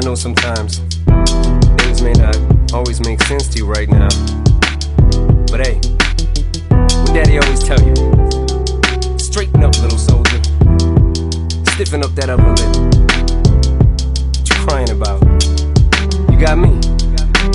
I know sometimes things may not always make sense to you right now, but hey, what Daddy always tell you, straighten up, little soldier, stiffen up that upper lip. What you crying about? You got me.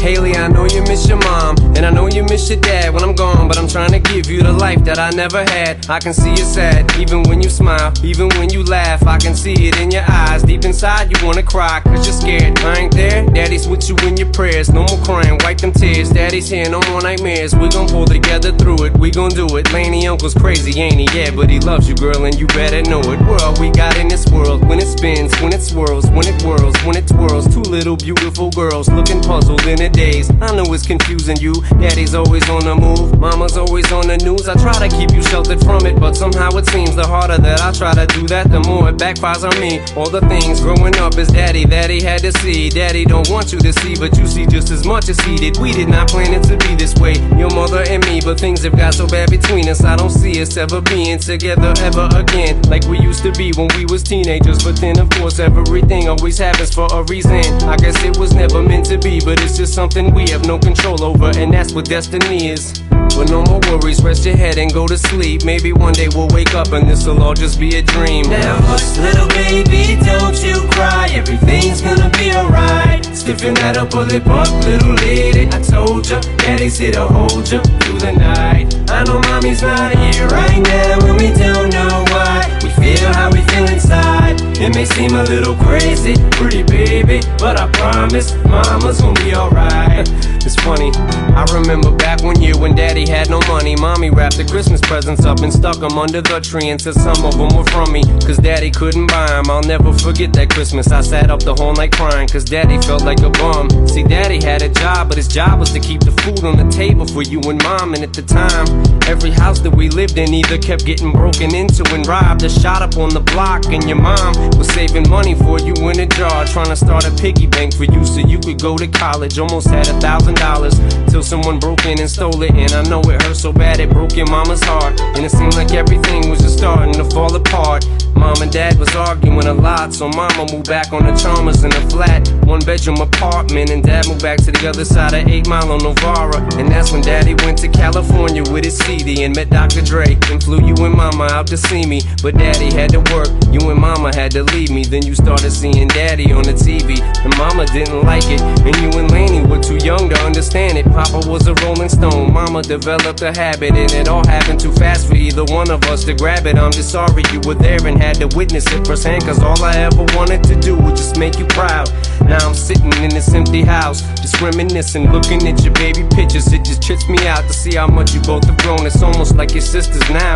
Haley, I know you miss your mom, and I know you miss your dad when I'm gone, but I'm trying to give you the life that I never had. I can see you sad, even when you smile, even when you laugh. I can see it in your eyes, deep inside you wanna cry, cause you're scared. I ain't there, Daddy's with you in your prayers. No more crying, wipe them tears. Daddy's here, no more nightmares. We gon' pull together through it, we gon' do it. Laney uncle's crazy, ain't he? Yeah, but he loves you, girl, and you better know it. We're all we got in this world, when it spins, when it swirls, when it whirls, when it twirls. Two little beautiful girls looking puzzled in a daze. I know it's confusing you. Daddy's always on the move, mama's always on the news. I try to keep you sheltered from it, but somehow it seems the harder that I try to do that, the more it backfires on me. All the things growing up as daddy that he had to see, Daddy don't want you to see, but you see just as much as he did. We did not plan it to be this way, your mother and me, but things have got so bad between us. I don't see us ever being together ever again, like we used to be when we was teenagers. But then of course everything always happens for a reason. I guess it was never meant to be, but it's just something we have no control over, and that's what destiny is. But no more worries, rest your head and go to sleep. Maybe one day we'll wake up and this'll all just be a dream. Now hush, little baby, don't you cry. Everything's gonna be alright. Stiffen that upper lip up, little lady. I told ya, Daddy's here to hold ya through the night. I know mommy's not here right now, and we don't know why. We feel how we feel inside. It may seem a little crazy, pretty baby, but I promise mama's gonna be alright. It's funny, I remember back one year when Daddy had no money. Mommy wrapped the Christmas presents up and stuck them under the tree and said some of them were from me, cause Daddy couldn't buy them. I'll never forget that Christmas. I sat up the whole night crying, cause Daddy felt like a bum. See, Daddy had a job, but his job was to keep the food on the table for you and Mom. And at the time, every house that we lived in either kept getting broken into and robbed or shot up on the block. And your mom was saving money for you in a jar, trying to start a piggy bank for you so you could go to college. Almost had $1,000 till someone broke in and stole it. And I know it hurt so bad it broke your mama's heart, and it seemed like everything was just starting to fall apart. Mom and Dad was arguing a lot, so Mama moved back on the Chalmers in a flat, one-bedroom apartment, and Dad moved back to the other side of 8 Mile on Novara. And that's when Daddy went to California with his CD and met Dr. Dre, and flew you and Mama out to see me. But Daddy had to work, you and Mama had to leave me. Then you started seeing Daddy on the TV, and Mama didn't like it, and you and Laney were too young to understand it. Papa was a Rolling Stone, Mama developed a habit, and it all happened too fast for either one of us to grab it. I'm just sorry you were there and had to witness it firsthand, cause all I ever wanted to do was just make you proud. Now I'm sitting in this empty house, just reminiscing, looking at your baby pictures. It just trips me out to see how much you both have grown. It's almost like your sisters now.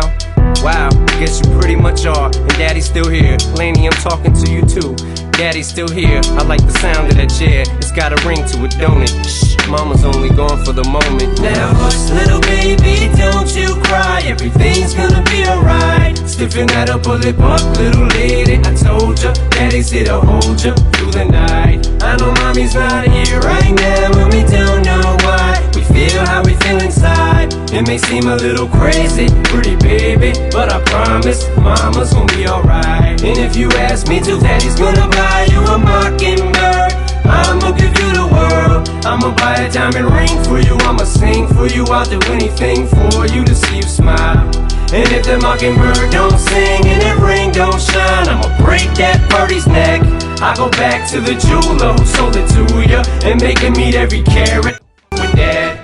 Wow, I guess you pretty much are, and Daddy's still here. Laney, I'm talking to you too. Daddy's still here, I like the sound of that chair. It's got a ring to it, don't it? Shh, Mama's only gone for the moment. Now hush, little baby, don't you cry. Everything's gonna be alright. Stiffen that upper lip up, little lady. I told ya, Daddy's here to hold ya through the night. I know mommy's not here right now, and we don't know why. We feel how we feel inside. It may seem a little crazy, pretty baby, but I promise mama's gonna be alright. And if you ask me to, Daddy's gonna buy you a mockingbird. I'ma give you the world. I'ma buy a diamond ring for you. I'ma sing for you. I'll do anything for you to see you smile. And if the mockingbird don't sing and that ring don't shine, I'ma break that birdie's neck. I go back to the jeweler who sold it to ya and make him eat every carat with Dad.